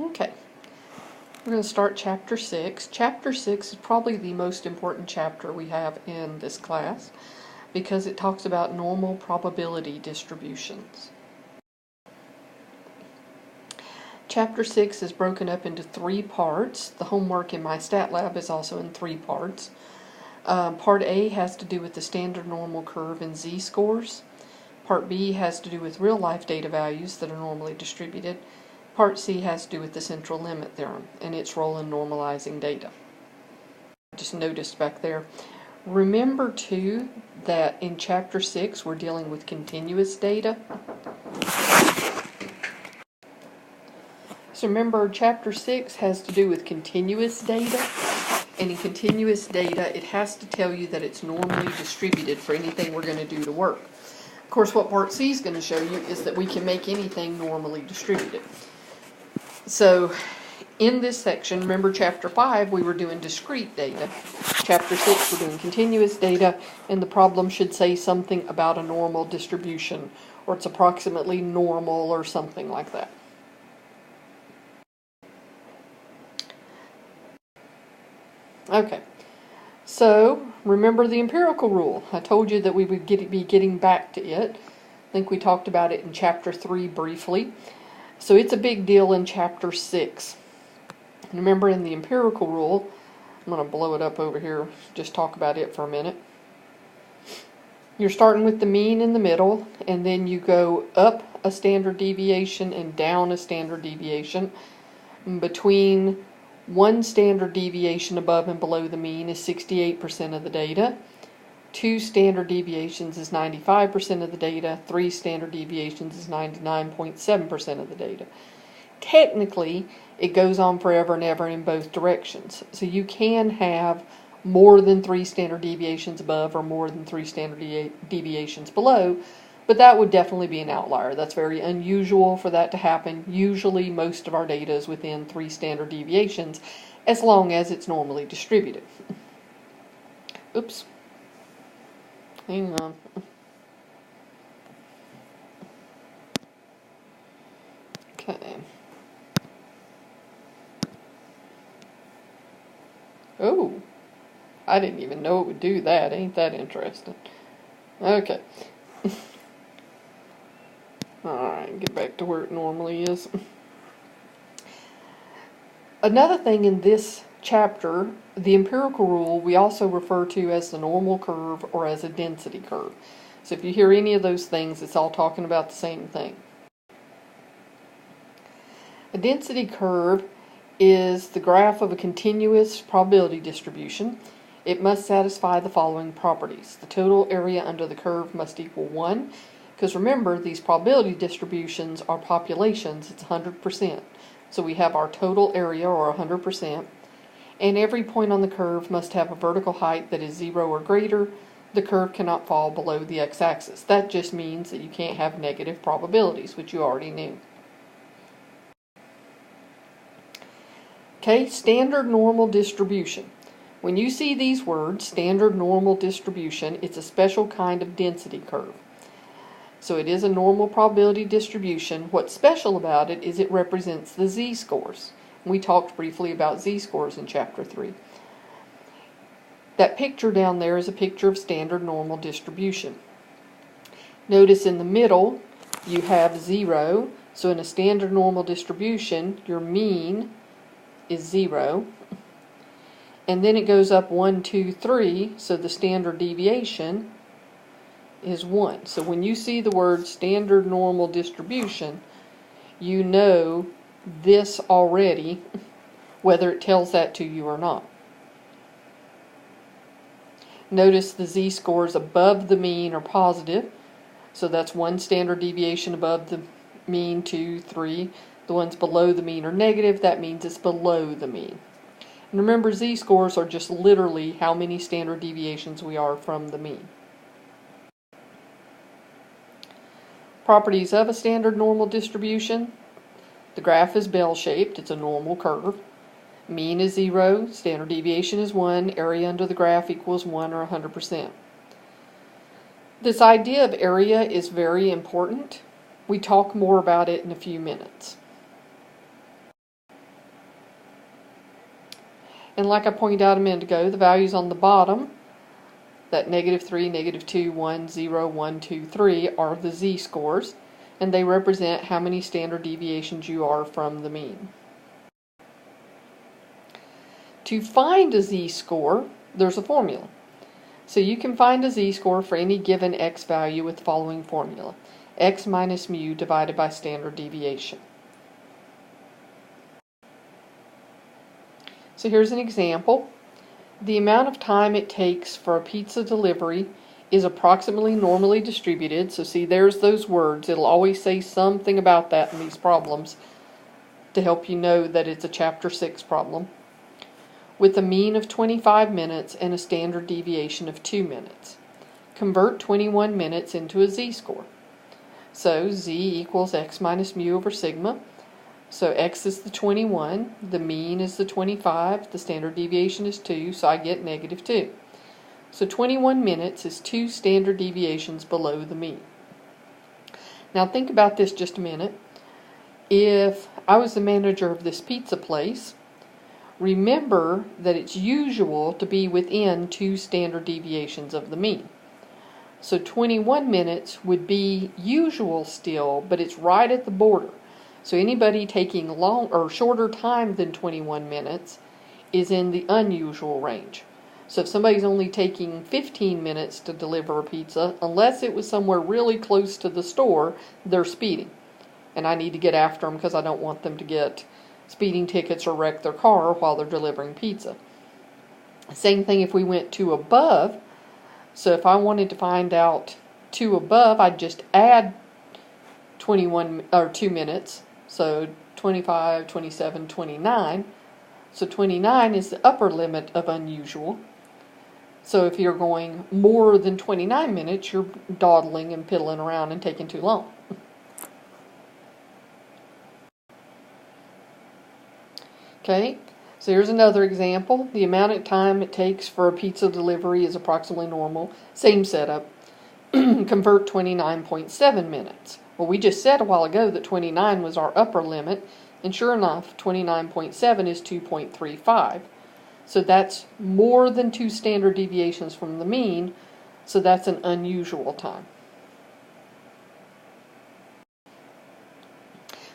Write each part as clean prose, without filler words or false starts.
Okay, we're going to start Chapter 6. Chapter 6 is probably the most important chapter we have in this class because it talks about normal probability distributions. Chapter 6 is broken up into 3 parts. The homework in my stat lab is also in 3 parts. Part A has to do with the standard normal curve and z-scores. Part B has to do with real-life data values that are normally distributed. Part C has to do with the central limit theorem and its role in normalizing data. I just noticed back there. Remember, too, that in Chapter 6 we're dealing with continuous data. So remember, Chapter 6 has to do with continuous data. And in continuous data, it has to tell you that it's normally distributed for anything we're going to do to work. Of course, what Part C is going to show you is that we can make anything normally distributed. So in this section, remember Chapter 5, we were doing discrete data. Chapter 6, we're doing continuous data, and the problem should say something about a normal distribution, or it's approximately normal, or something like that. Okay, so remember the empirical rule. I told you that we would be getting back to it. I think we talked about it in Chapter 3 briefly. So it's a big deal in Chapter 6. Remember, in the empirical rule, I'm going to blow it up over here, just talk about it for a minute. You're starting with the mean in the middle, and then you go up a standard deviation and down a standard deviation. Between one standard deviation above and below the mean is 68% of the data. 2 standard deviations is 95% of the data. 3 standard deviations is 99.7% of the data. Technically, it goes on forever and ever in both directions. So you can have more than 3 standard deviations above or more than 3 standard deviations below, but that would definitely be an outlier. That's very unusual for that to happen. Usually, most of our data is within 3 standard deviations, as long as it's normally distributed. Oops. Hang on. Okay. Oh, I didn't even know it would do that. Ain't that interesting? Okay. Alright, get back to where it normally is. Another thing in this chapter, the empirical rule, we also refer to as the normal curve or as a density curve. So if you hear any of those things, it's all talking about the same thing. A density curve is the graph of a continuous probability distribution. It must satisfy the following properties. The total area under the curve must equal 1, because remember, these probability distributions are populations. It's 100%. So we have our total area, or 100%, and every point on the curve must have a vertical height that is 0 or greater. The curve cannot fall below the x-axis. That just means that you can't have negative probabilities, which you already knew. Okay, standard normal distribution. When you see these words, standard normal distribution, it's a special kind of density curve. So it is a normal probability distribution. What's special about it is it represents the z-scores. We talked briefly about z-scores in Chapter 3. That picture down there is a picture of standard normal distribution. Notice in the middle you have 0. So in a standard normal distribution, your mean is 0. And then it goes up 1, 2, 3, so the standard deviation is 1. So when you see the word standard normal distribution, you know this already, whether it tells that to you or not. Notice the z-scores above the mean are positive, so that's 1 standard deviation above the mean, 2, 3. The ones below the mean are negative, that means it's below the mean. And remember, z-scores are just literally how many standard deviations we are from the mean. Properties of a standard normal distribution. The graph is bell-shaped. It's a normal curve. Mean is 0. Standard deviation is 1. Area under the graph equals 1 or 100%. This idea of area is very important. We talk more about it in a few minutes. And like I pointed out a minute ago, the values on the bottom, that -3, -2, 1, 0, 1, 2, 3, are the z-scores, and they represent how many standard deviations you are from the mean. To find a z-score, there's a formula. So you can find a z-score for any given x value with the following formula: x minus mu divided by standard deviation. So here's an example. The amount of time it takes for a pizza delivery is approximately normally distributed. So see, there's those words. It'll always say something about that in these problems to help you know that it's a Chapter 6 problem, with a mean of 25 minutes and a standard deviation of 2 minutes. Convert 21 minutes into a z-score. So z equals x minus mu over sigma. So x is the 21, the mean is the 25, the standard deviation is 2, so I get -2. So 21 minutes is 2 standard deviations below the mean. Now think about this just a minute. If I was the manager of this pizza place, remember that it's usual to be within 2 standard deviations of the mean. So 21 minutes would be usual still, but it's right at the border. So anybody taking long or shorter time than 21 minutes is in the unusual range. So if somebody's only taking 15 minutes to deliver a pizza, unless it was somewhere really close to the store, they're speeding. And I need to get after them because I don't want them to get speeding tickets or wreck their car while they're delivering pizza. Same thing if we went 2 above. So if I wanted to find out 2 above, I'd just add 21 or 2 minutes. So 25, 27, 29. So 29 is the upper limit of unusual. So if you're going more than 29 minutes, you're dawdling and piddling around and taking too long. Okay, so here's another example. The amount of time it takes for a pizza delivery is approximately normal. Same setup. Convert 29.7 minutes. Well, we just said a while ago that 29 was our upper limit, and sure enough, 29.7 is 2.35. So that's more than 2 standard deviations from the mean, so that's an unusual time.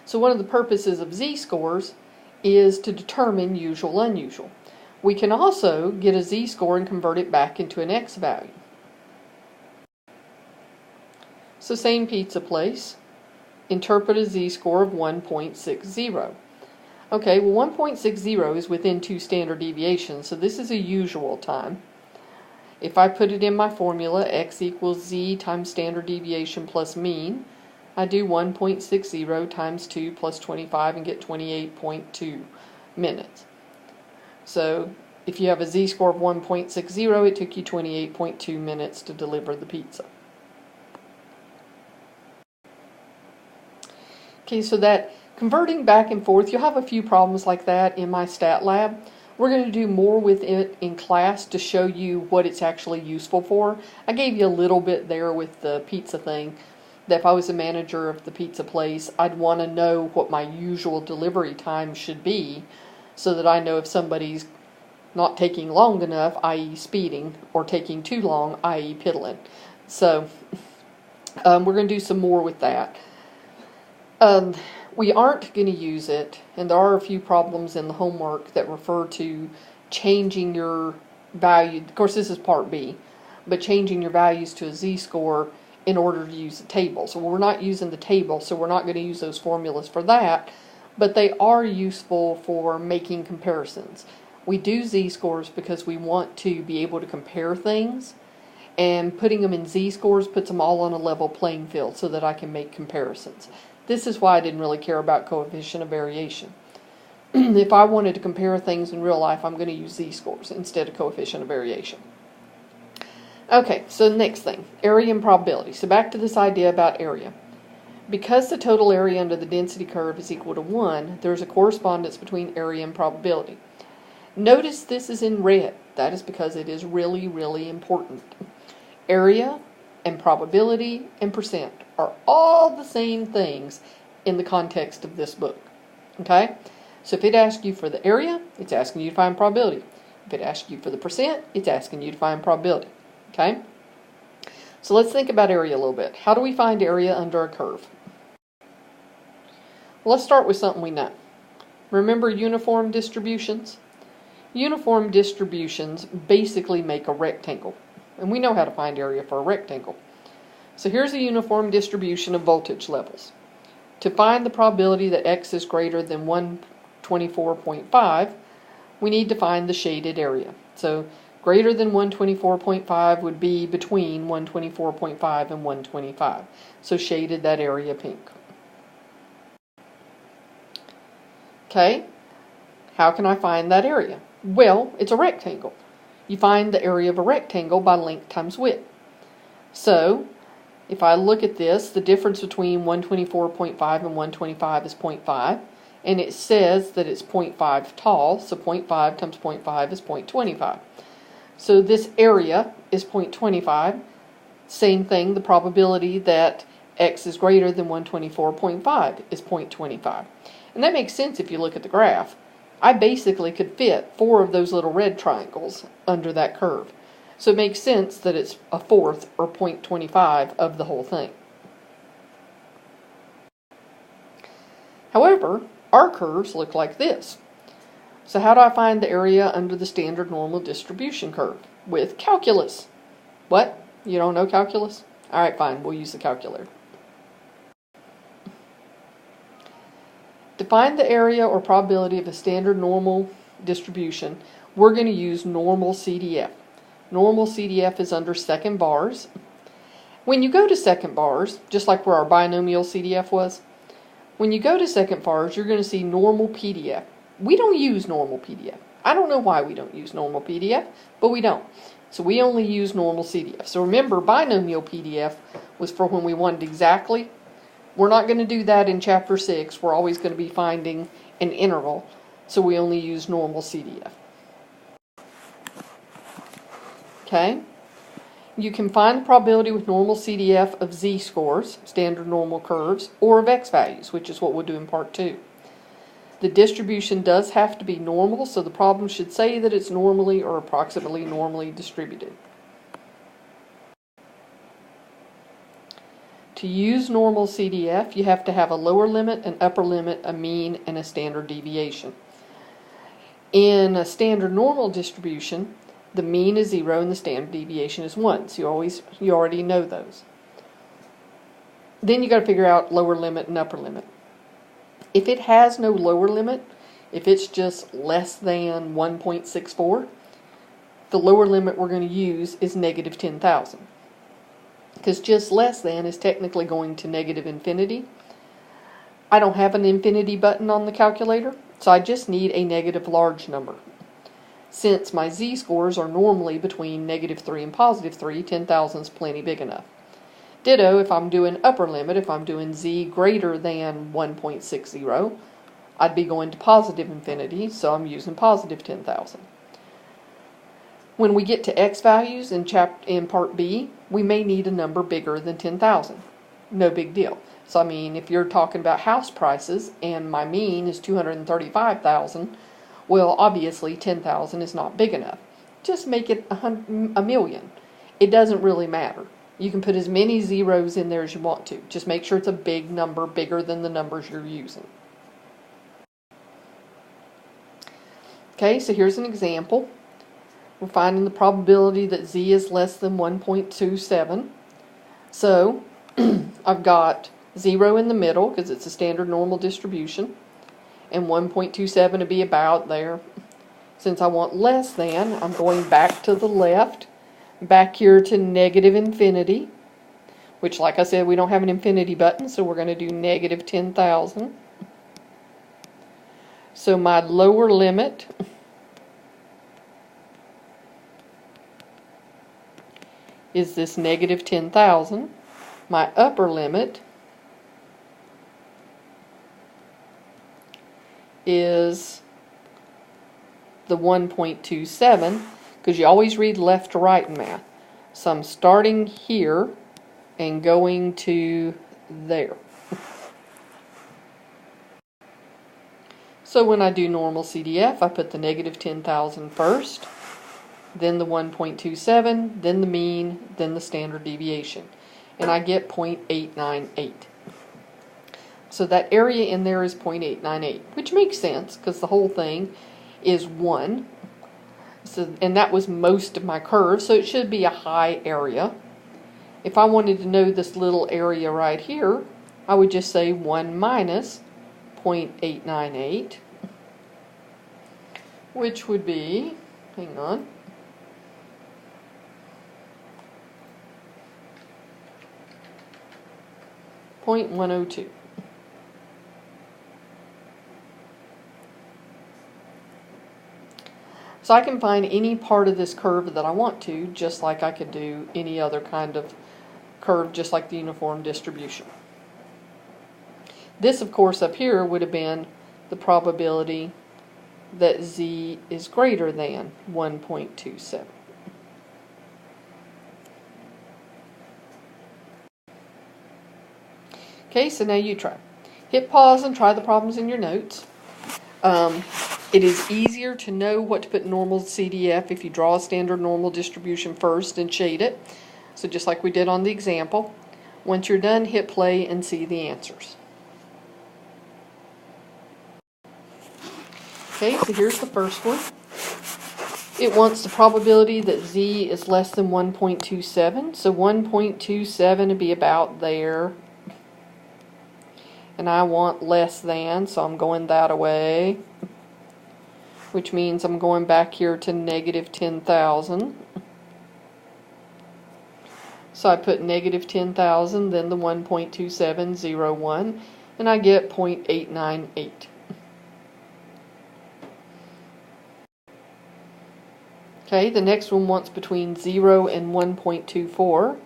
So one of the purposes of z-scores is to determine usual, unusual. We can also get a z-score and convert it back into an x value. So same pizza place, interpret a z-score of 1.60. Okay, well 1.60 is within 2 standard deviations, so this is a usual time. If I put it in my formula, x equals z times standard deviation plus mean, I do 1.60 times 2 plus 25 and get 28.2 minutes. So if you have a z-score of 1.60, it took you 28.2 minutes to deliver the pizza. Okay, so that converting back and forth, you'll have a few problems like that in my stat lab. We're going to do more with it in class to show you what it's actually useful for. I gave you a little bit there with the pizza thing, that if I was the manager of the pizza place, I'd want to know what my usual delivery time should be so that I know if somebody's not taking long enough, i.e. speeding, or taking too long, i.e. piddling. So we're going to do some more with that. We aren't going to use it, and there are a few problems in the homework that refer to changing your value. Of course, this is part B, but changing your values to a z-score in order to use the table. So we're not using the table, so we're not going to use those formulas for that, but they are useful for making comparisons. We do z-scores because we want to be able to compare things, and putting them in z-scores puts them all on a level playing field so that I can make comparisons. This is why I didn't really care about coefficient of variation. If I wanted to compare things in real life, I'm going to use z-scores instead of coefficient of variation. Okay, so the next thing, area and probability. So back to this idea about area. Because the total area under the density curve is equal to 1, there's a correspondence between area and probability. Notice this is in red. That is because it is really, really important. Area and probability and percent are all the same things in the context of this book. Okay? So if it asks you for the area, it's asking you to find probability. If it asks you for the percent, it's asking you to find probability. Okay? So let's think about area a little bit. How do we find area under a curve? Well, let's start with something we know. Remember uniform distributions? Uniform distributions basically make a rectangle. And we know how to find area for a rectangle. So here's a uniform distribution of voltage levels. To find the probability that X is greater than 124.5, we need to find the shaded area. So greater than 124.5 would be between 124.5 and 125. So shaded that area pink. Okay, how can I find that area? Well, it's a rectangle. You find the area of a rectangle by length times width. So, if I look at this, the difference between 124.5 and 125 is 0.5, and it says that it's 0.5 tall, so 0.5 times 0.5 is 0.25. So this area is 0.25. Same thing, the probability that X is greater than 124.5 is 0.25. And that makes sense if you look at the graph. I basically could fit 4 of those little red triangles under that curve. So it makes sense that it's a fourth, or 0.25, of the whole thing. However, our curves look like this. So how do I find the area under the standard normal distribution curve? With calculus. What? You don't know calculus? Alright, fine, we'll use the calculator. To find the area or probability of a standard normal distribution, we're going to use normal CDF. Normal CDF is under second bars. When you go to second bars, just like where our binomial CDF was, when you go to second bars, you're going to see normal PDF. We don't use normal PDF. I don't know why we don't use normal PDF, but we don't. So we only use normal CDF. So remember, binomial PDF was for when we wanted exactly. We're not going to do that in Chapter 6. We're always going to be finding an interval. So we only use normal CDF. Okay? You can find the probability with normal CDF of z-scores, standard normal curves, or of x values, which is what we'll do in Part 2. The distribution does have to be normal, so the problem should say that it's normally or approximately normally distributed. To use normal CDF, you have to have a lower limit, an upper limit, a mean, and a standard deviation. In a standard normal distribution, the mean is 0 and the standard deviation is 1. So you already know those. Then you got to figure out lower limit and upper limit. If it has no lower limit, if it's just less than 1.64, the lower limit we're going to use is negative 10,000. Because just less than is technically going to negative infinity. I don't have an infinity button on the calculator, so I just need a negative large number. Since my z-scores are normally between negative 3 and positive 3, 10,000 is plenty big enough. Ditto, if I'm doing upper limit, if I'm doing z greater than 1.60, I'd be going to positive infinity, so I'm using positive 10,000. When we get to x values in Part B, we may need a number bigger than 10,000. No big deal. So I mean, if you're talking about house prices and my mean is 235,000, well, obviously 10,000 is not big enough. Just make it a million. It doesn't really matter. You can put as many zeros in there as you want to. Just make sure it's a big number, bigger than the numbers you're using. Okay, so here's an example. We're finding the probability that z is less than 1.27. So I've got 0 in the middle because it's a standard normal distribution, and 1.27 to be about there. Since I want less than, I'm going back to the left, back here to negative infinity, which, like I said, we don't have an infinity button, so we're going to do negative 10,000. So my lower limit is this negative 10,000. My upper limit is the 1.27, because you always read left to right in math. So I'm starting here and going to there. So when I do normal CDF, I put the negative 10,000 first, then the 1.27, then the mean, then the standard deviation. And I get 0.898. So that area in there is 0.898, which makes sense because the whole thing is 1. So, and that was most of my curve, so it should be a high area. If I wanted to know this little area right here, I would just say 1 minus 0.898, which would be, hang on, .102. So I can find any part of this curve that I want to, just like I could do any other kind of curve, just like the uniform distribution. This, of course, up here would have been the probability that z is greater than 1.27. Okay, so now you try. Hit pause and try the problems in your notes. It is easier to know what to put in normal CDF if you draw a standard normal distribution first and shade it. So just like we did on the example. Once you're done, hit play and see the answers. Okay, so here's the first one. It wants the probability that z is less than 1.27. So 1.27 would be about there. And I want less than, so I'm going that away. Which means I'm going back here to negative 10,000. So I put negative 10,000, then the 1.2701, and I get 0.898. Okay, the next one wants between 0 and 1.24.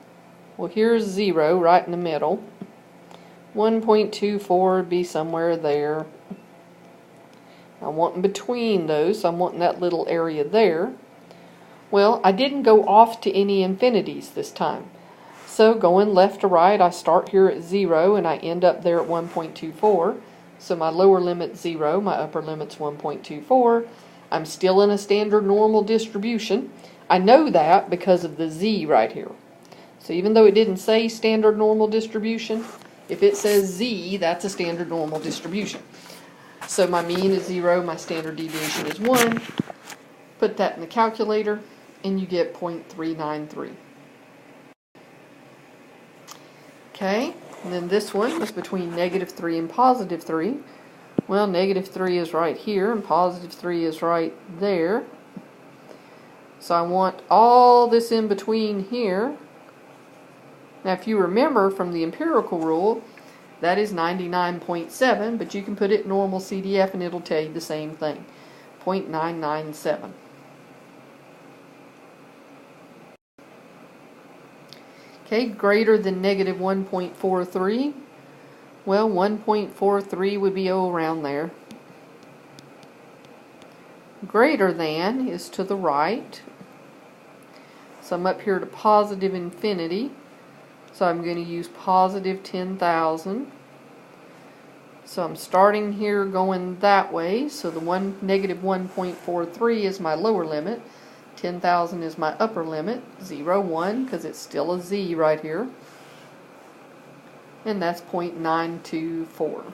Well, here's 0 right in the middle. 1.24 would be somewhere there. I want in between those, so I'm wanting that little area there. Well, I didn't go off to any infinities this time. So going left to right, I start here at 0 and I end up there at 1.24. So my lower limit's 0, my upper limit's 1.24. I'm still in a standard normal distribution. I know that because of the z right here. So even though it didn't say standard normal distribution, if it says z, that's a standard normal distribution. So my mean is 0, my standard deviation is 1. Put that in the calculator, and you get 0.393. Okay, and then this one was between negative 3 and positive 3. Well, negative 3 is right here, and positive 3 is right there. So I want all this in between here. Now, if you remember from the empirical rule, that is 99.7, but you can put it normal CDF and it'll tell you the same thing, 0.997. Okay, greater than negative 1.43. Well, 1.43 would be around there. Greater than is to the right. So I'm up here to positive infinity. So I'm going to use positive 10,000. So I'm starting here going that way. So the negative 1.43 is my lower limit. 10,000 is my upper limit. 0, 1, because it's still a z right here. And that's 0.924.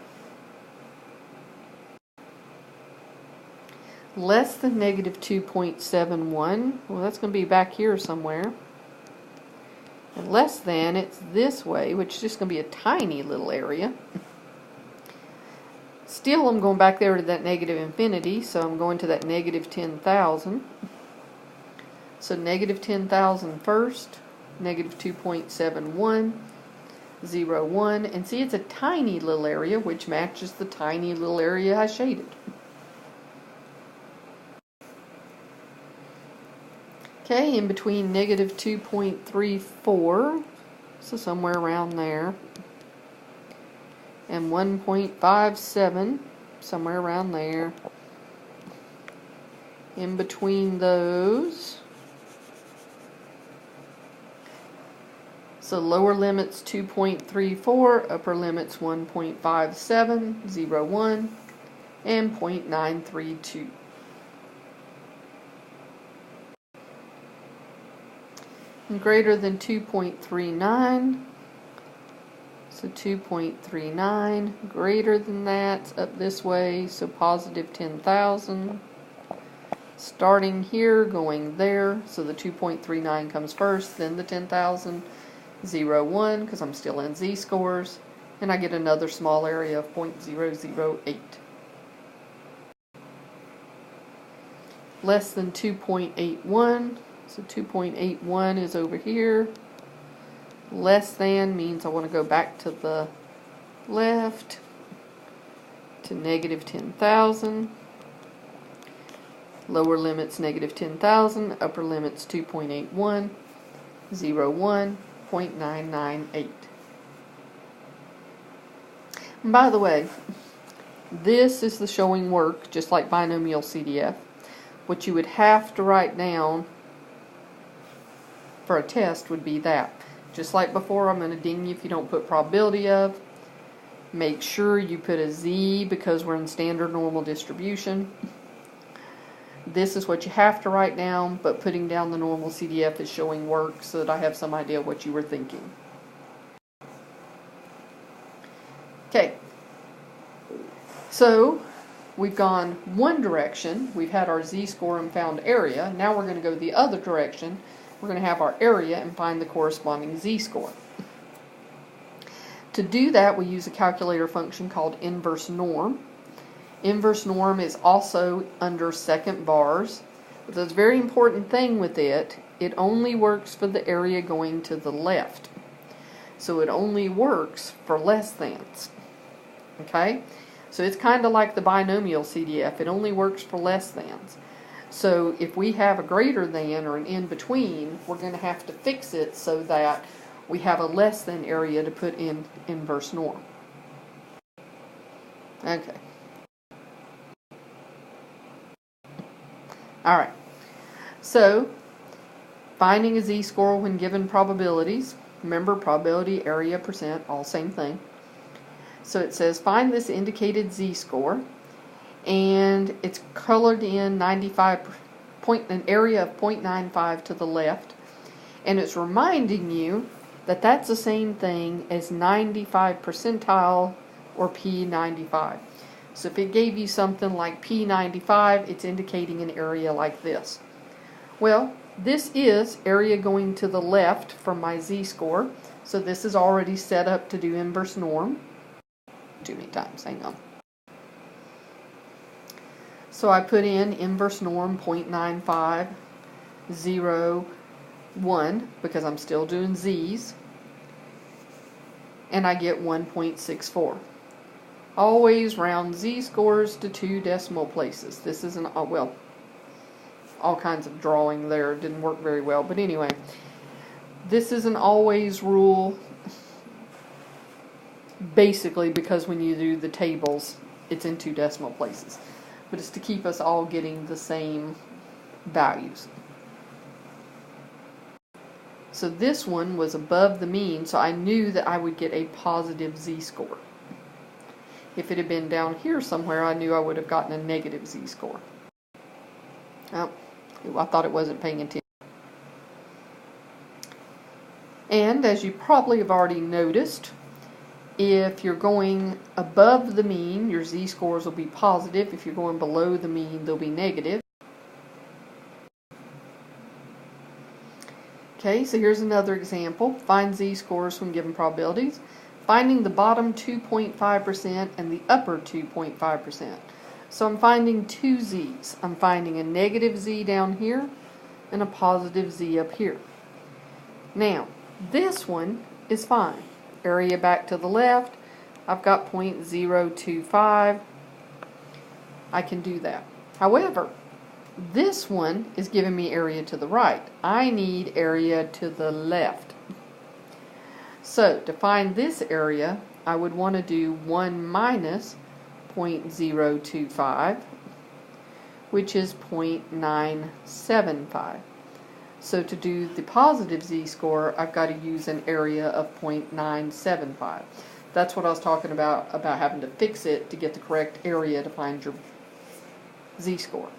Less than negative 2.71. Well, that's going to be back here somewhere. And less than, it's this way, which is just going to be a tiny little area. Still, I'm going back there to that negative infinity, so I'm going to that negative 10,000. So negative 10,000 first, negative 2.71, 0, 1. And see, it's a tiny little area, which matches the tiny little area I shaded. Okay, in between negative 2.34, so somewhere around there, and 1.57, somewhere around there. In between those, so lower limit's 2.34, upper limit's 1.57, 0, 1. and 0.932. And greater than 2.39, so 2.39, greater than that, up this way, so positive 10,000. Starting here, going there, so the 2.39 comes first, then the 10,000, 0, 1, because I'm still in z-scores, and I get another small area of 0.008. Less than 2.81, so 2.81 is over here. Less than means I want to go back to the left to negative 10,000. Lower limit's negative 10,000, upper limit's 2.81, 0, 1, 0.998. And by the way, this is the showing work, just like binomial CDF. What you would have to write down for a test would be that. Just like before, I'm going to ding you if you don't put probability of. Make sure you put a Z because we're in standard normal distribution. This is what you have to write down, but putting down the normal CDF is showing work so that I have some idea what you were thinking. Okay, so we've gone one direction. We've had our z-score and found area. Now we're going to go the other direction. We're going to have our area and find the corresponding z-score. To do that, we use a calculator function called inverse norm. Inverse norm is also under second bars. But the very important thing with it, it only works for the area going to the left. So it only works for less thans. Okay? So it's kind of like the binomial CDF. It only works for less thans. So if we have a greater than or an in between, we're going to have to fix it so that we have a less than area to put in inverse norm. Okay. Alright. So, finding a z-score when given probabilities. Remember, probability, area, percent, all same thing. So it says find this indicated z-score, and it's colored in an area of 0.95 to the left, and it's reminding you that that's the same thing as 95 percentile or P95. So if it gave you something like P95, it's indicating an area like this. Well, this is area going to the left from my z-score, so this is already set up to do inverse norm. Too many times, hang on. So I put in inverse norm 0.95, 0, 1, because I'm still doing z's, and I get 1.64. Always round z-scores to 2 decimal places. This isn't, well, all kinds of drawing there didn't work very well, but anyway, this is an always rule, basically because when you do the tables, it's in 2 decimal places. But it's to keep us all getting the same values. So this one was above the mean, so I knew that I would get a positive z-score. If it had been down here somewhere, I knew I would have gotten a negative z-score. Oh, I thought it wasn't paying attention. And as you probably have already noticed, if you're going above the mean, your z-scores will be positive. If you're going below the mean, they'll be negative. Okay, so here's another example. Find z-scores when given probabilities. Finding the bottom 2.5% and the upper 2.5%. So I'm finding 2 z's. I'm finding a negative z down here and a positive z up here. Now, this one is fine. Area back to the left, I've got 0.025. I can do that. However, this one is giving me area to the right. I need area to the left. So, to find this area, I would want to do 1 minus 0.025, which is 0.975. So to do the positive z-score, I've got to use an area of 0.975. That's what I was talking about having to fix it to get the correct area to find your z-score.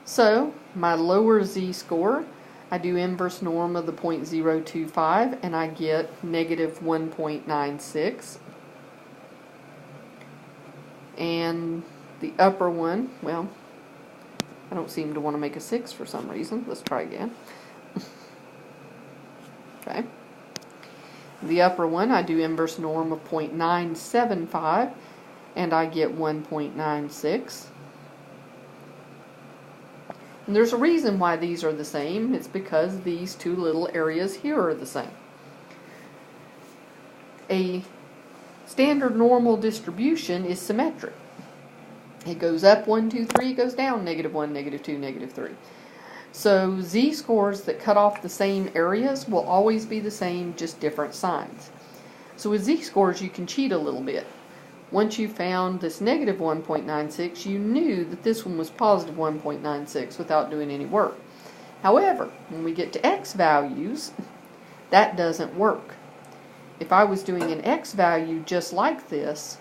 So, my lower z-score, I do inverse norm of the 0.025, and I get negative 1.96. And the upper one, well, I don't seem to want to make a 6 for some reason. Let's try again. Okay. The upper one, I do inverse norm of 0.975, and I get 1.96. And there's a reason why these are the same. It's because these two little areas here are the same. A standard normal distribution is symmetric. It goes up 1, 2, 3, it goes down -1, -2, -3. So z-scores that cut off the same areas will always be the same, just different signs. So with z-scores you can cheat a little bit. Once you found this negative 1.96, you knew that this one was positive 1.96 without doing any work. However, when we get to x values, that doesn't work. If I was doing an x value just like this,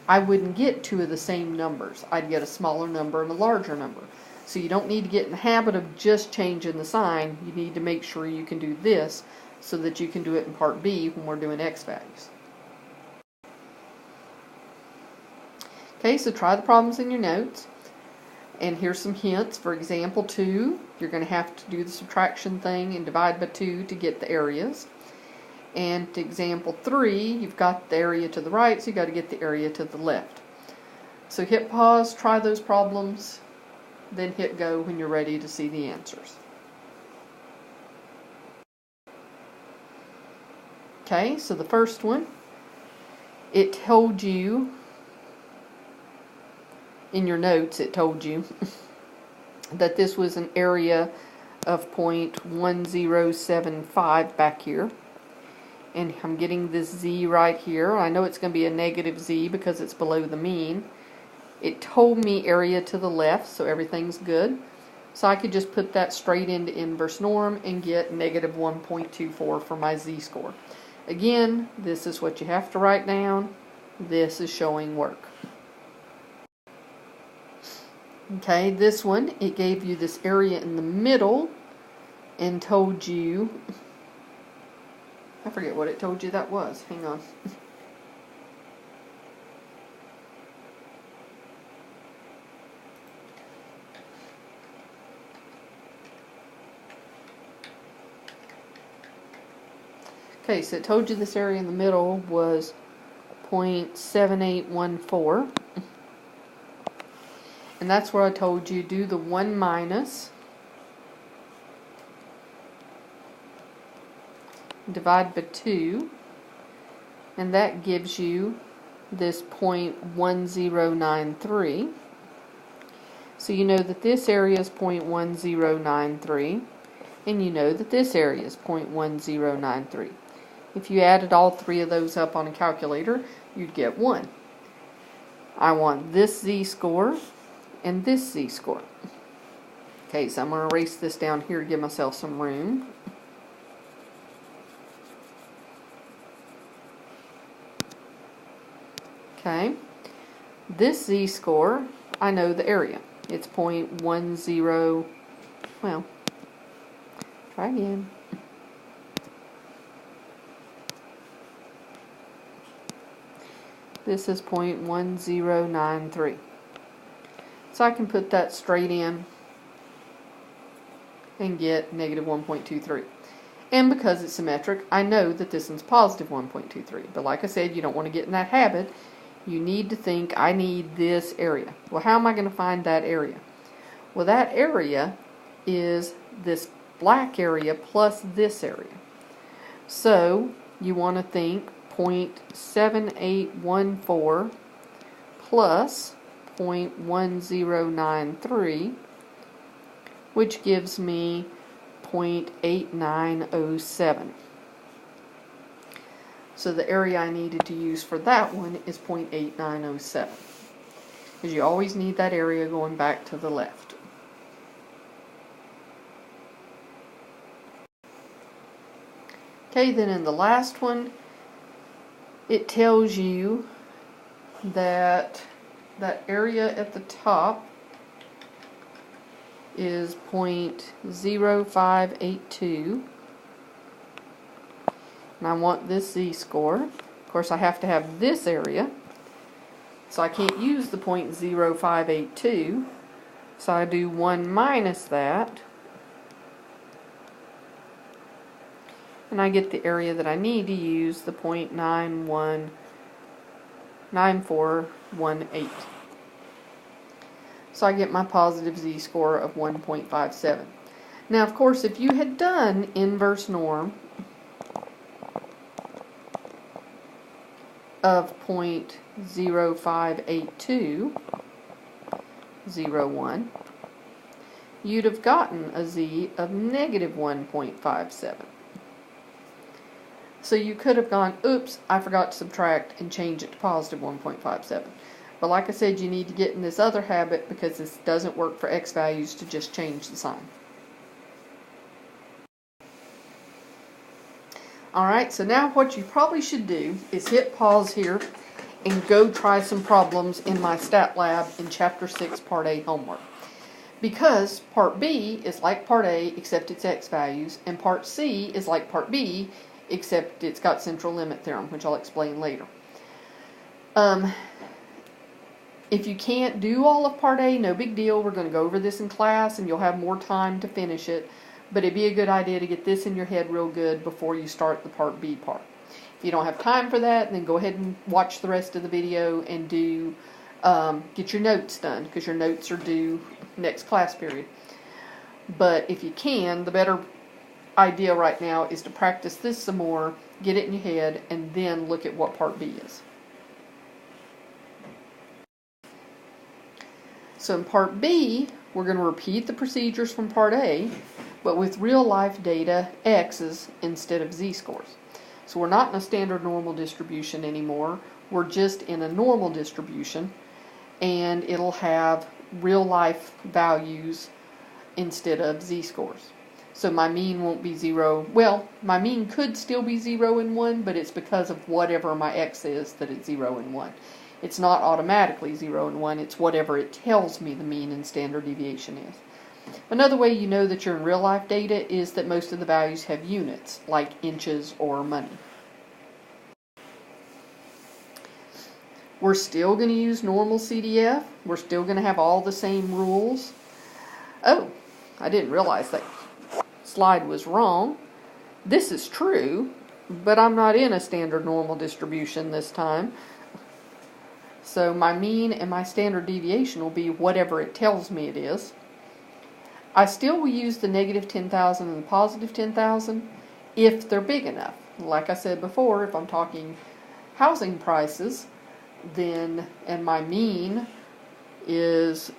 I wouldn't get two of the same numbers. I'd get a smaller number and a larger number. So you don't need to get in the habit of just changing the sign. You need to make sure you can do this so that you can do it in part B when we're doing x values. Okay, so try the problems in your notes. And here's some hints. For example 2, you're going to have to do the subtraction thing and divide by 2 to get the areas. And example 3, you've got the area to the right, so you've got to get the area to the left. So hit pause, try those problems, then hit go when you're ready to see the answers. Okay, so the first one, it told you, in your notes it told you that this was an area of 0.1075 back here. And I'm getting this z right here. I know it's going to be a negative z because it's below the mean. It told me area to the left, so everything's good. So I could just put that straight into inverse norm and get negative 1.24 for my z-score. Again, this is what you have to write down. This is showing work. Okay, this one, it gave you this area in the middle and told you, I forget what it told you that was. Hang on. Okay, so it told you this area in the middle was 0.7814. And that's where I told you do the 1 minus, divide by 2, and that gives you this 0.1093. So you know that this area is 0.1093, and you know that this area is 0.1093. If you added all three of those up on a calculator, you'd get 1. I want this z-score and this z-score. Okay, so I'm going to erase this down here to give myself some room. Okay, this z-score, I know the area. It's 0.10, well, try again. This is 0.1093. So I can put that straight in and get negative 1.23. And because it's symmetric, I know that this one's positive 1.23. But like I said, you don't want to get in that habit. You need to think, I need this area. Well, how am I going to find that area? Well, that area is this black area plus this area. So you want to think 0.7814 plus 0.1093, which gives me 0.8907. So the area I needed to use for that one is 0.8907. Because you always need that area going back to the left. Okay, then in the last one, it tells you that that area at the top is 0.0582, and I want this z-score. Of course, I have to have this area, so I can't use the 0.0582, so I do 1 minus that, and I get the area that I need to use, the 0.9418. So I get my positive z-score of 1.57. Now, of course, if you had done inverse norm of 0.058201, you'd have gotten a z of negative 1.57. So you could have gone, oops, I forgot to subtract, and change it to positive 1.57. But like I said, you need to get in this other habit because this doesn't work for x values to just change the sign. Alright, so now what you probably should do is hit pause here and go try some problems in my stat lab in Chapter 6, Part A homework. Because Part B is like Part A except it's x values, and Part C is like Part B except it's got central limit theorem, which I'll explain later. If you can't do all of Part A, no big deal. We're going to go over this in class and you'll have more time to finish it. But it'd be a good idea to get this in your head real good before you start the Part B part. If you don't have time for that, then go ahead and watch the rest of the video and do get your notes done, because your notes are due next class period. But if you can, the better idea right now is to practice this some more, get it in your head, and then look at what Part B is. So in Part B, we're going to repeat the procedures from Part A, but with real life data, x's instead of z-scores. So we're not in a standard normal distribution anymore, we're just in a normal distribution, and it'll have real life values instead of z-scores. So my mean won't be 0, well, my mean could still be 0 and 1, but it's because of whatever my x is that it's 0 and 1. It's not automatically 0 and 1, it's whatever it tells me the mean and standard deviation is. Another way you know that you're in real life data is that most of the values have units, like inches or money. We're still going to use normal CDF. We're still going to have all the same rules. Oh, I didn't realize that slide was wrong. This is true, but I'm not in a standard normal distribution this time. So my mean and my standard deviation will be whatever it tells me it is. I still will use the negative 10,000 and the positive 10,000 if they're big enough. Like I said before, if I'm talking housing prices, then, and my mean is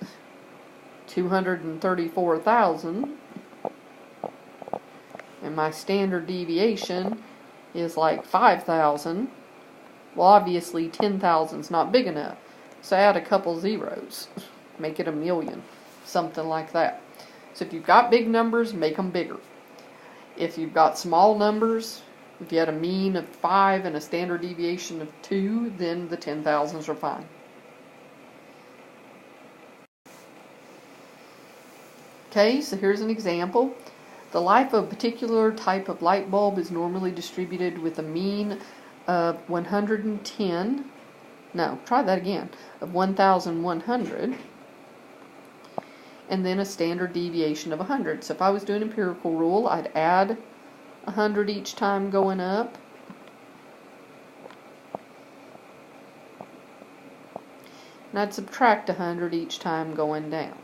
234,000, and my standard deviation is like 5,000, well, obviously 10,000 is not big enough. So add a couple zeros, make it 1,000,000, something like that. So if you've got big numbers, make them bigger. If you've got small numbers, if you had a mean of 5 and a standard deviation of 2, then the 10,000s are fine. Okay, so here's an example. The life of a particular type of light bulb is normally distributed with a mean of 110, no, try that again, of 1,100, and then a standard deviation of 100. So if I was doing empirical rule, I'd add 100 each time going up, and I'd subtract 100 each time going down.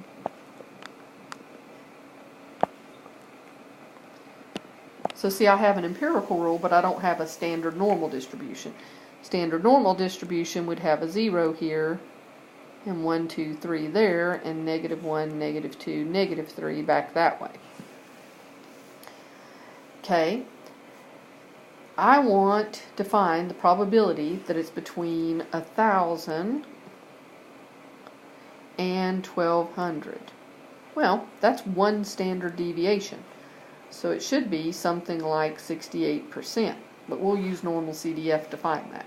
So see, I have an empirical rule, but I don't have a standard normal distribution. Standard normal distribution would have a 0 here, and 1, 2, 3 there, and -1, -2, -3 back that way. Okay, I want to find the probability that it's between 1,000 and 1,200. Well, that's one standard deviation. So it should be something like 68%, but we'll use normal CDF to find that.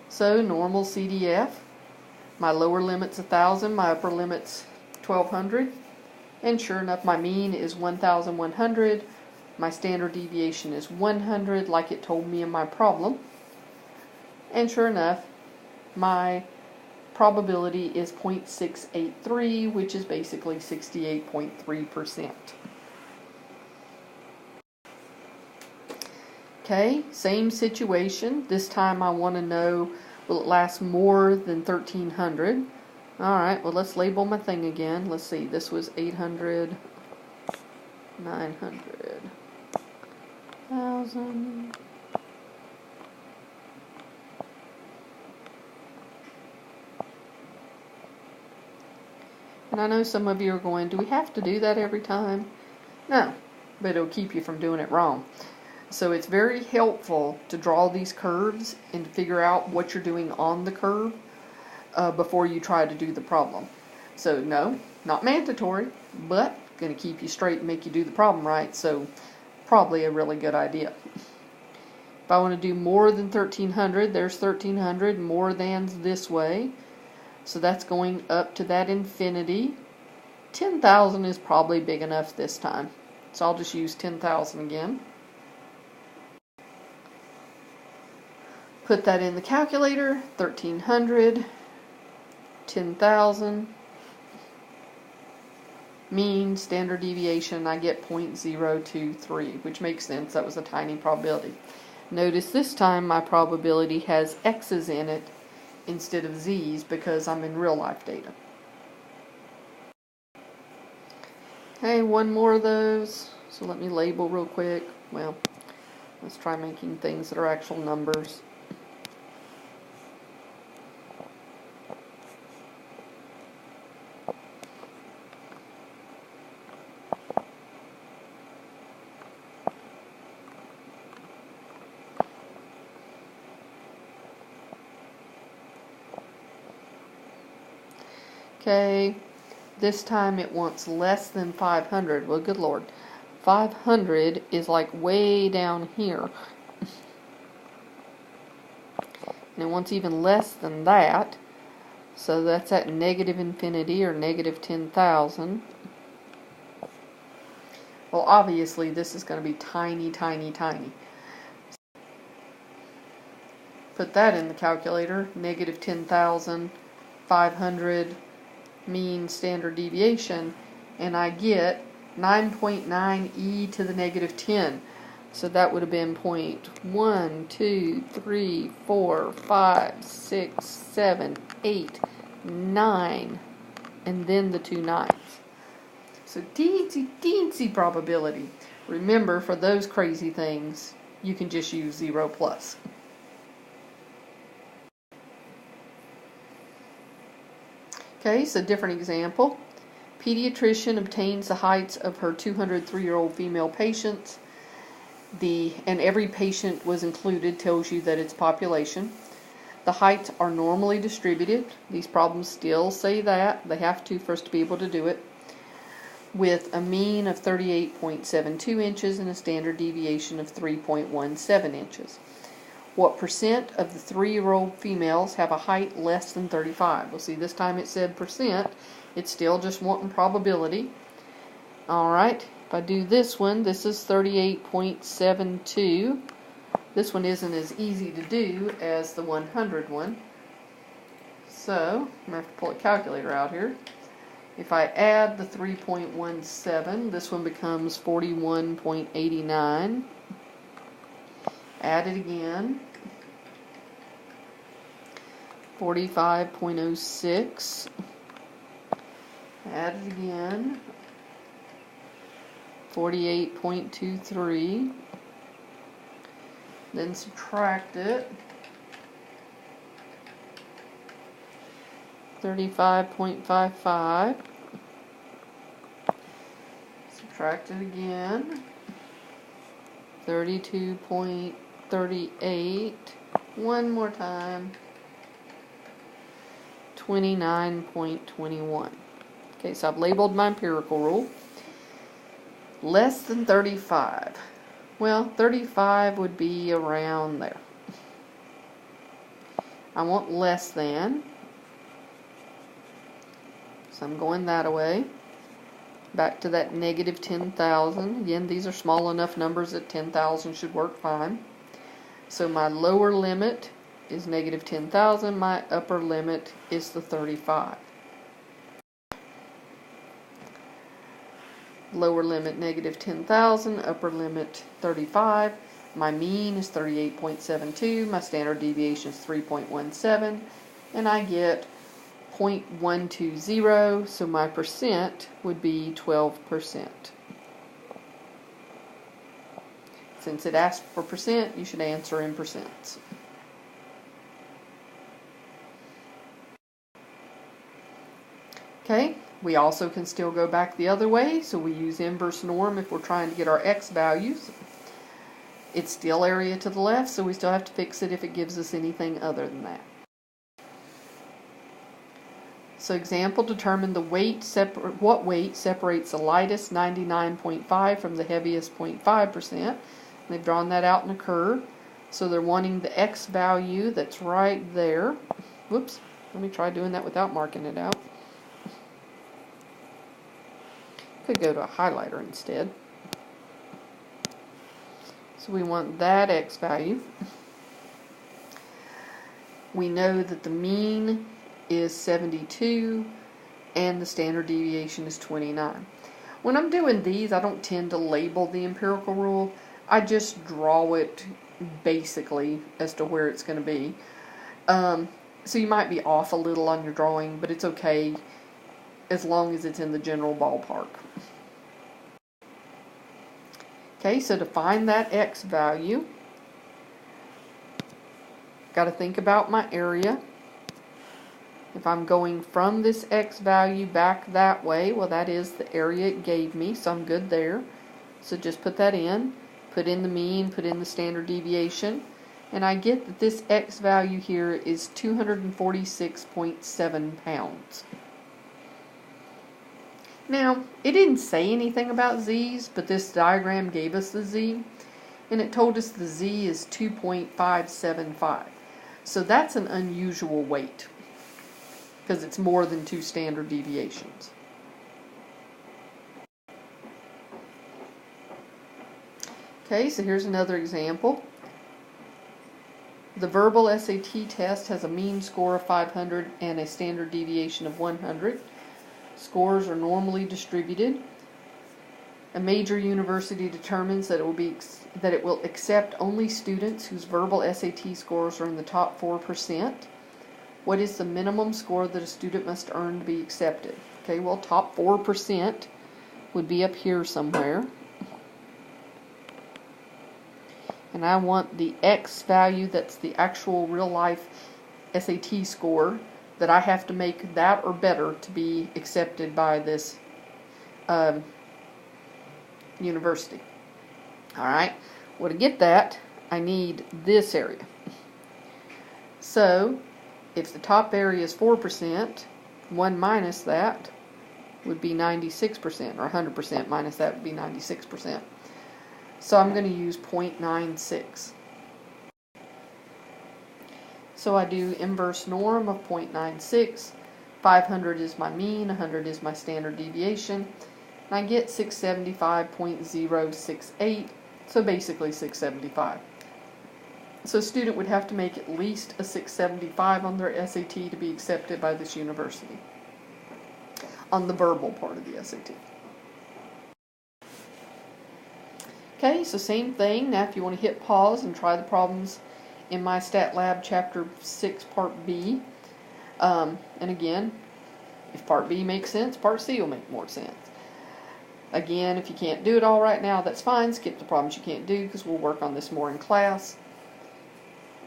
So normal CDF, my lower limit's 1,000, my upper limit's 1,200, and sure enough my mean is 1,100, my standard deviation is 100 like it told me in my problem, and sure enough my probability is 0.683, which is basically 68.3%. Okay, same situation. This time I want to know, will it last more than 1,300? Alright, well let's label my thing again. Let's see, this was 800, 900, 1,000. And I know some of you are going, do we have to do that every time? No, but it'll keep you from doing it wrong. So it's very helpful to draw these curves and figure out what you're doing on the curve before you try to do the problem. So no, not mandatory, but going to keep you straight and make you do the problem right, so probably a really good idea. If I want to do more than 1,300, there's 1,300, more than's this way. So that's going up to that infinity. 10,000 is probably big enough this time. So I'll just use 10,000 again. Put that in the calculator. 1,300, 10,000. Mean, standard deviation, I get 0.023, which makes sense. That was a tiny probability. Notice this time my probability has x's in it instead of z's because I'm in real life data. Okay, one more of those. So let me label real quick. Well, let's try making things that are actual numbers. Okay, this time it wants less than 500. Well, good Lord. 500 is like way down here. And it wants even less than that. So that's at negative infinity or negative 10,000. Well, obviously this is going to be tiny, tiny, tiny. Put that in the calculator. Negative 10,000, 500. Mean, standard deviation, and I get 9.9 e to the negative 10. So that would have been 1, 2, 3, 4, 5, 6, 7, 8, 9, and then the two nines. So teensy, teensy probability. Remember, for those crazy things, you can just use 0 plus. Okay, so different example. Pediatrician obtains the heights of her 203-year-old female patients. And every patient was included, tells you that it's population. The heights are normally distributed. These problems still say that. They have to for us to be able to do it. With a mean of 38.72 inches and a standard deviation of 3.17 inches. What percent of the 3-year-old females have a height less than 35? Well, see, this time it said percent. It's still just wanting probability. Alright, if I do this one, this is 38.72. This one isn't as easy to do as the 100 one. So, I'm going to have to pull a calculator out here. If I add the 3.17, this one becomes 41.89. Add it again. 45.06. Add it again. 48.23. Then subtract it. 35.55. Subtract it again. 32.38. One more time. 29.21. Okay, so I've labeled my empirical rule. Less than 35. Well, 35 would be around there. I want less than, so I'm going that way. Back to that negative 10,000. Again, these are small enough numbers that 10,000 should work fine. So my lower limit is negative 10,000. My upper limit is the 35. Lower limit negative 10,000, upper limit 35. My mean is 38.72. My standard deviation is 3.17. And I get 0.120, so my percent would be 12%. Since it asked for percent, you should answer in percents. Okay, we also can still go back the other way, so we use inverse norm if we're trying to get our x values. It's still area to the left, so we still have to fix it if it gives us anything other than that. So example, determine the weight what weight separates the lightest 99.5 from the heaviest 0.5%. They've drawn that out in a curve. So they're wanting the x value that's right there. Whoops, let me try doing that without marking it out. Could go to a highlighter instead. So we want that x value. We know that the mean is 72 and the standard deviation is 29. When I'm doing these, I don't tend to label the empirical rule. I just draw it basically as to where it's going to be. So you might be off a little on your drawing, but it's okay as long as it's in the general ballpark. Okay, so to find that x value, got to think about my area. If I'm going from this x value back that way, well, that is the area it gave me, so I'm good there. So just put that in, put in the mean, put in the standard deviation, and I get that this x value here is 246.7 pounds. Now, it didn't say anything about z's, but this diagram gave us the z, and it told us the z is 2.575. So that's an unusual weight, because it's more than 2 standard deviations. Okay, so here's another example. The verbal SAT test has a mean score of 500 and a standard deviation of 100. Scores are normally distributed. A major university determines that it will accept only students whose verbal SAT scores are in the top 4%. What is the minimum score that a student must earn to be accepted? Okay, well, top 4% would be up here somewhere. And I want the x value, that's the actual real life SAT score, that I have to make that or better to be accepted by this university. Alright, well, to get that, I need this area. So, if the top area is 4%, 1 minus that would be 96%, or 100% minus that would be 96%. So I'm going to use 0.96. So I do inverse norm of 0.96. 500 is my mean, 100 is my standard deviation. And I get 675.068, so basically 675. So a student would have to make at least a 675 on their SAT to be accepted by this university, on the verbal part of the SAT. Okay, so same thing. Now if you want to hit pause and try the problems in my Stat Lab Chapter 6, Part B. And again, if Part B makes sense, Part C will make more sense. Again, if you can't do it all right now, that's fine. Skip the problems you can't do, because we'll work on this more in class.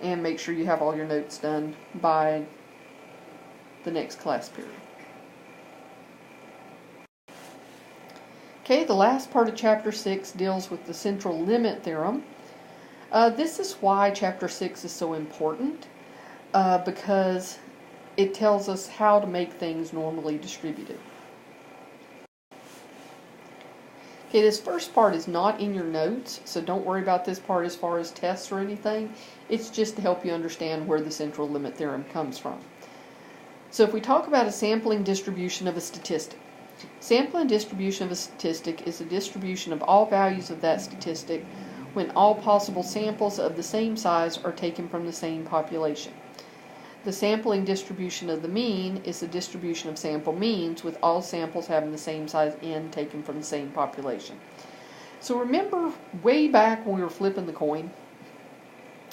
And make sure you have all your notes done by the next class period. Okay, the last part of Chapter 6 deals with the central limit theorem. This is why Chapter 6 is so important, because it tells us how to make things normally distributed. Okay, this first part is not in your notes, so don't worry about this part as far as tests or anything. It's just to help you understand where the central limit theorem comes from. So if we talk about a sampling distribution of a statistic, sampling distribution of a statistic is a distribution of all values of that statistic when all possible samples of the same size are taken from the same population. The sampling distribution of the mean is the distribution of sample means with all samples having the same size n taken from the same population. So remember way back when we were flipping the coin,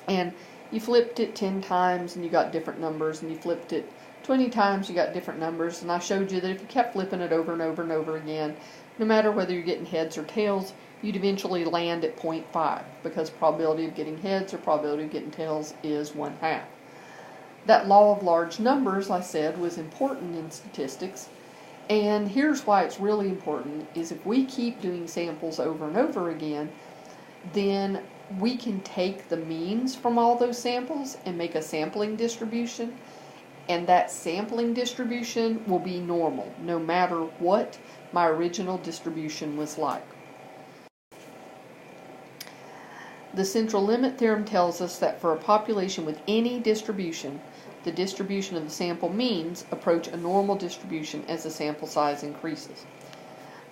and you flipped it 10 times and you got different numbers, and you flipped it 20 times, you got different numbers, and I showed you that if you kept flipping it over and over and over again, no matter whether you're getting heads or tails, you'd eventually land at 0.5, because probability of getting heads or probability of getting tails is 1/2. That law of large numbers, I said, was important in statistics, and here's why it's really important, is if we keep doing samples over and over again, then we can take the means from all those samples and make a sampling distribution, and that sampling distribution will be normal, no matter what my original distribution was like. The central limit theorem tells us that for a population with any distribution, the distribution of the sample means approach a normal distribution as the sample size increases.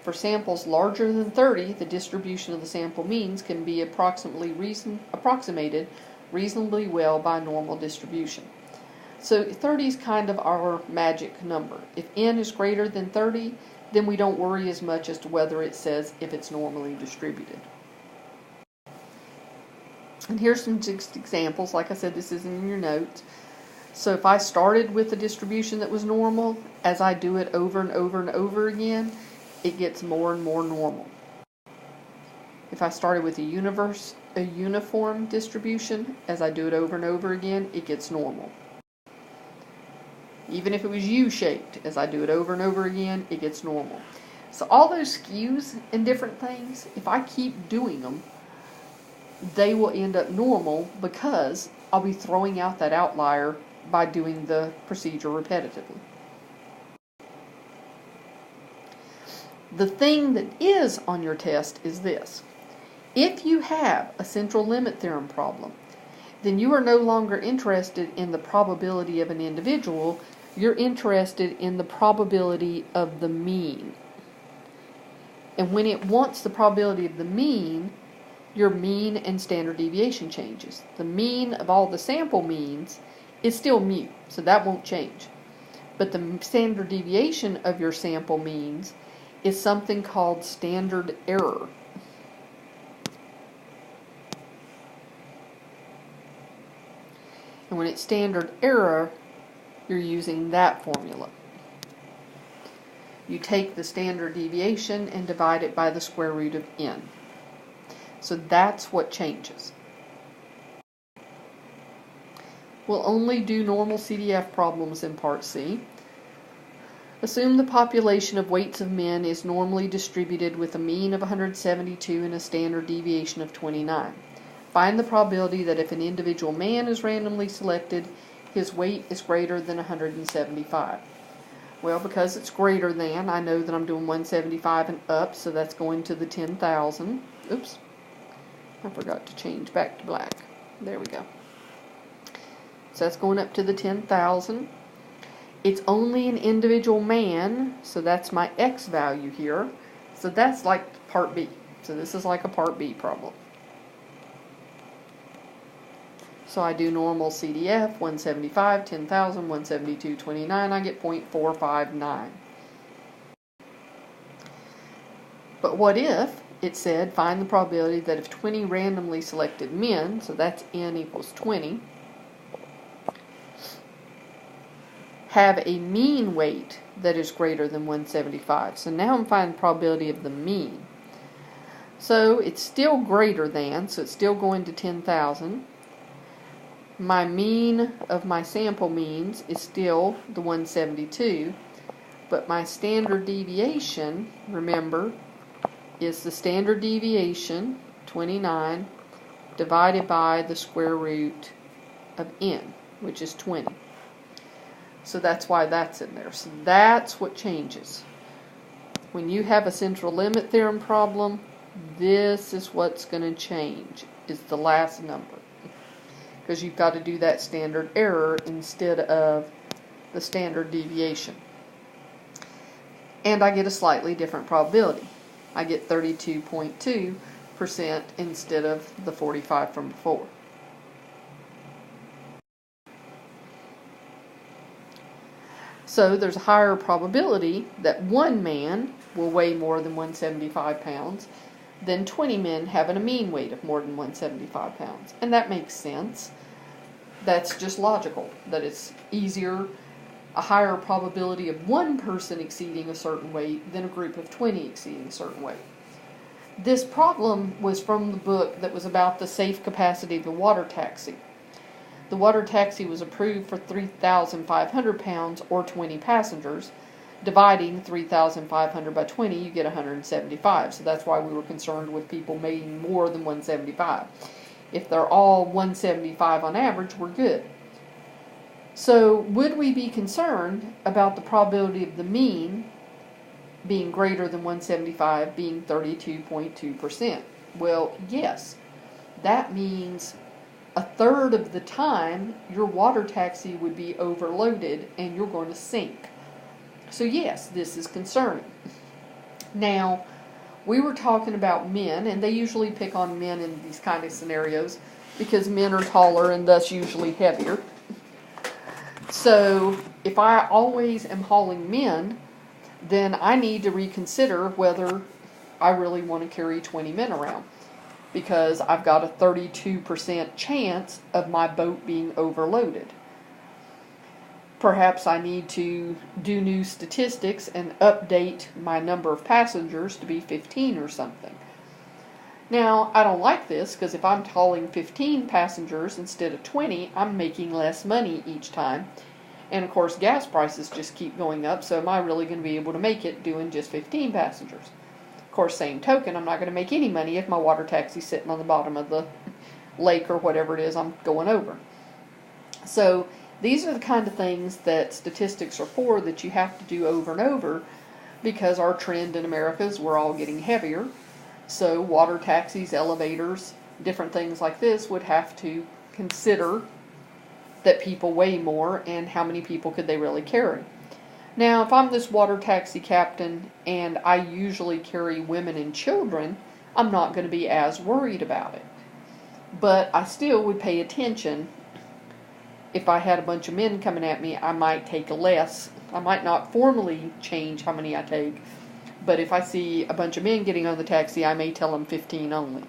For samples larger than 30, the distribution of the sample means can be approximated reasonably well by normal distribution. So 30 is kind of our magic number. If n is greater than 30, then we don't worry as much as to whether it says if it's normally distributed. And here's some just examples. Like I said, this isn't in your notes. So if I started with a distribution that was normal, as I do it over and over and over again, it gets more and more normal. If I started with a uniform distribution, as I do it over and over again, it gets normal. Even if it was U-shaped, as I do it over and over again, it gets normal. So all those skews and different things, if I keep doing them, they will end up normal because I'll be throwing out that outlier by doing the procedure repetitively. The thing that is on your test is this. If you have a central limit theorem problem, then you are no longer interested in the probability of an individual, you're interested in the probability of the mean. And when it wants the probability of the mean, your mean and standard deviation changes. The mean of all the sample means is still mu, so that won't change. But the standard deviation of your sample means is something called standard error. And when it's standard error, you're using that formula. You take the standard deviation and divide it by the square root of n. So that's what changes. We'll only do normal CDF problems in Part C. Assume the population of weights of men is normally distributed with a mean of 172 and a standard deviation of 29. Find the probability that if an individual man is randomly selected, his weight is greater than 175. Well, because it's greater than, I know that I'm doing 175 and up, so that's going to the 10,000. Oops. I forgot to change back to black. There we go. So that's going up to the 10,000. It's only an individual man, so that's my X value here. So that's like Part B. So this is like a Part B problem. So I do normal CDF, 175, 10,000, 172, 29. I get 0.459. But what if it said find the probability that if 20 randomly selected men, so that's n equals 20, have a mean weight that is greater than 175. So now I'm finding the probability of the mean. So it's still greater than, so it's still going to 10,000. My mean of my sample means is still the 172, but my standard deviation, remember, is the standard deviation, 29, divided by the square root of n, which is 20. So that's why that's in there. So that's what changes. When you have a central limit theorem problem, this is what's going to change, is the last number. Because you've got to do that standard error instead of the standard deviation. And I get a slightly different probability. I get 32.2% instead of the 45 from before. So there's a higher probability that one man will weigh more than 175 pounds than 20 men having a mean weight of more than 175 pounds. And that makes sense. That's just logical, that it's easier, a higher probability of one person exceeding a certain weight than a group of 20 exceeding a certain weight. This problem was from the book that was about the safe capacity of the water taxi. The water taxi was approved for 3,500 pounds or 20 passengers. Dividing 3,500 by 20, you get 175. So that's why we were concerned with people weighing more than 175. If they're all 175 on average, we're good. So would we be concerned about the probability of the mean being greater than 175 being 32.2%? Well, yes. That means a third of the time your water taxi would be overloaded and you're going to sink. So yes, this is concerning. Now, we were talking about men, and they usually pick on men in these kind of scenarios because men are taller and thus usually heavier. So if I always am hauling men, then I need to reconsider whether I really want to carry 20 men around, because I've got a 32% chance of my boat being overloaded. Perhaps I need to do new statistics and update my number of passengers to be 15 or something. Now, I don't like this, because if I'm hauling 15 passengers instead of 20, I'm making less money each time. And of course, gas prices just keep going up, so am I really going to be able to make it doing just 15 passengers? Of course, same token, I'm not going to make any money if my water taxi's sitting on the bottom of the lake or whatever it is I'm going over. So these are the kind of things that statistics are for, that you have to do over and over, because our trend in America is we're all getting heavier. So water taxis, elevators, different things like this would have to consider that people weigh more and how many people could they really carry. Now, if I'm this water taxi captain and I usually carry women and children, I'm not going to be as worried about it. But I still would pay attention. If I had a bunch of men coming at me, I might take less. I might not formally change how many I take, but if I see a bunch of men getting on the taxi, I may tell them 15 only.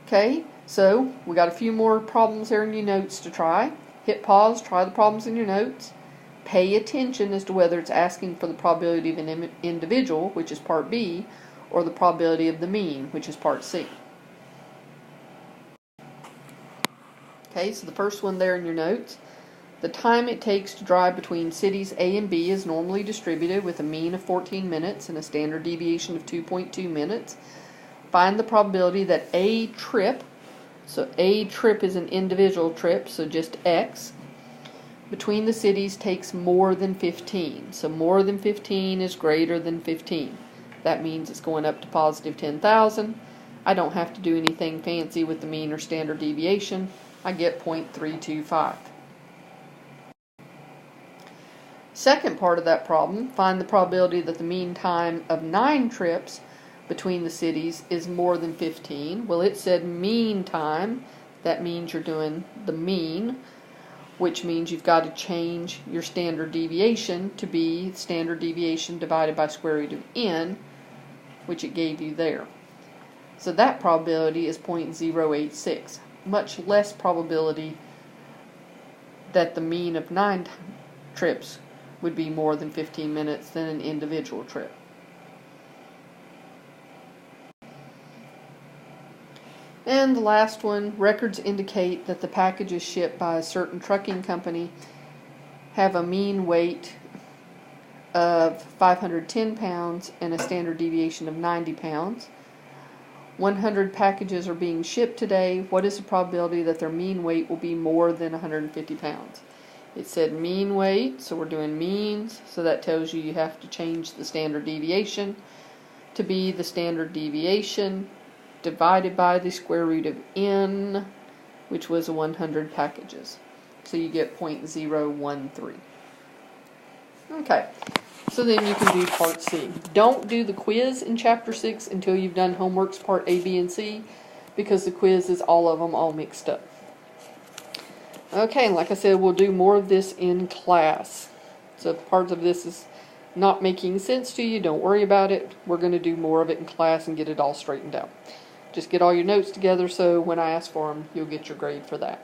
Okay, so we got a few more problems there in your notes to try. Hit pause, try the problems in your notes. Pay attention as to whether it's asking for the probability of an individual, which is part B, or the probability of the mean, which is part C. Okay, so the first one there in your notes. The time it takes to drive between cities A and B is normally distributed with a mean of 14 minutes and a standard deviation of 2.2 minutes. Find the probability that a trip, so a trip is an individual trip, so just X, between the cities takes more than 15. So more than 15 is greater than 15. That means it's going up to positive 10,000. I don't have to do anything fancy with the mean or standard deviation. I get 0.325. Second part of that problem, find the probability that the mean time of 9 trips between the cities is more than 15. Well, it said mean time. That means you're doing the mean, which means you've got to change your standard deviation to be standard deviation divided by square root of n, which it gave you there. So that probability is 0.086. Much less probability that the mean of 9 trips would be more than 15 minutes than an individual trip. And the last one, records indicate that the packages shipped by a certain trucking company have a mean weight of 510 pounds and a standard deviation of 90 pounds. 100 packages are being shipped today. What is the probability that their mean weight will be more than 150 pounds? It said mean weight, so we're doing means, so that tells you have to change the standard deviation to be the standard deviation divided by the square root of n, which was 100 packages. So you get 0.013. Okay, so then you can do part C. Don't do the quiz in chapter 6 until you've done homeworks part A, B, and C, because the quiz is all of them all mixed up. Okay, like I said, we'll do more of this in class. So if parts of this is not making sense to you, don't worry about it. We're going to do more of it in class and get it all straightened out. Just get all your notes together so when I ask for them, you'll get your grade for that.